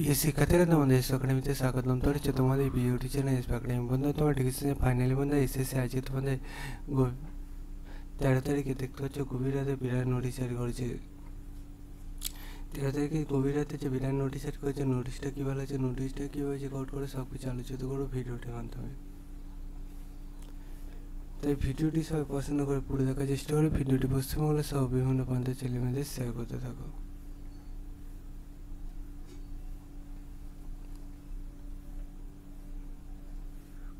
প্রিয় শিক্ষার্থীরা, তোমাদের এসএসসি একাডেমিতে স্বাগতম। তো হচ্ছে তোমাদের ভিডিওটি চ্যানেল এসএসসি একাডেমি। বন্ধুরা, তোমার ডিগ্রি ফাইনালি বন্ধু এসএসসি আজকে তোমাদের 13 তারিখে দেখতে পাচ্ছ গভীর রাতে বিরাট নোটিশ জারি করেছে। 13 তারিখে গভীর রাতে যে বিরাট নোটিশ জারি করেছে, নোটিশটা কী বলা হয়েছে, নোটিশটা কীভাবে চেক আউট করে সব কিছু আলোচিত করবো ভিডিওটির মাধ্যমে। তাই ভিডিওটি সবাই পছন্দ করে পুরো দেখার চেষ্টা করে ভিডিওটি পশ্চিমবঙ্গের সহ বিভিন্ন প্রান্তের ছেলেমেয়েদের শেয়ার করতে থাকো।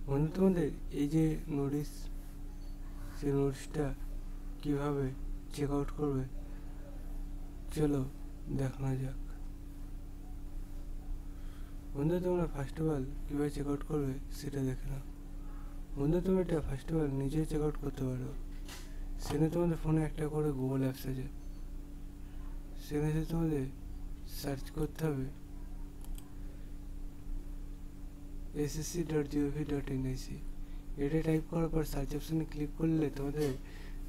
বন্ধু, তোমাদের এই যে নোটিশ, সেই নোটিশটা কীভাবে চেক আউট করবে চলো দেখানো যাক। বন্ধু, তোমরা ফার্স্ট অফ অল কীভাবে চেক আউট করবে সেটা দেখে নাও। বন্ধু, তুমি এটা ফার্স্ট অফ অল নিজেই চেক আউট করতে পারো। সেখানে তোমাদের ফোনে একটা করে গুগল অ্যাপস আছে, সেখানে তোমাদের সার্চ করতে হবে ssc.gov.in। এটা টাইপ করার পর সার্চ অপশানে ক্লিক করলে তোমাদের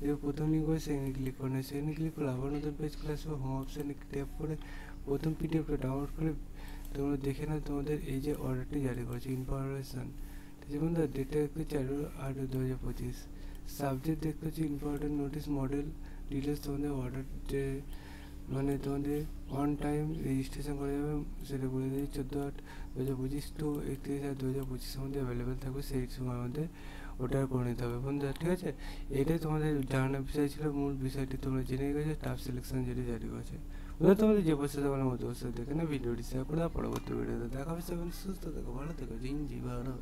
যে প্রথম লিঙ্ক হবে সেখানে ক্লিক করবে। সেখানে ক্লিক করলে আবার নতুন পেজ খুলে আসবে। হোম অপশানে ট্যাপ করে প্রথম পিডিএফটা ডাউনলোড করে তোমরা দেখে নাও তোমাদের এই যে অর্ডারটি জারি করেছে ইনফরমেশান। যেমন ডেটটা দেখতে হচ্ছে 8/8/2025। সাবজেক্ট দেখতে হচ্ছে ইম্পর্টেন্ট নোটিস মডেল ডিটেলস। তোমাদের অর্ডার যে মানে তোমাদের অন টাইম রেজিস্ট্রেশন করা যাবে সেটা বলে দিই 14/8/2025 টু 31/8/2025 মধ্যে অ্যাভেলেবেল থাকবে। সেই সময়ের মধ্যে ওটা করে নিতে হবে বন্ধুরা, ঠিক আছে। এটাই তোমাদের জানানোর বিষয় ছিল। মূল বিষয়টি তোমরা জেনে গেছো। স্টাফ সিলেকশন যেটি জারি করেছে বন্ধুরা, তোমাদের যে বসে তোমার মতো বসে দেখে না ভিডিওটি শেয়ার করে পরবর্তী ভিডিওতে দেখা হবে। সুস্থ থেকো, ভালো থেকো, জিন জি ভালো।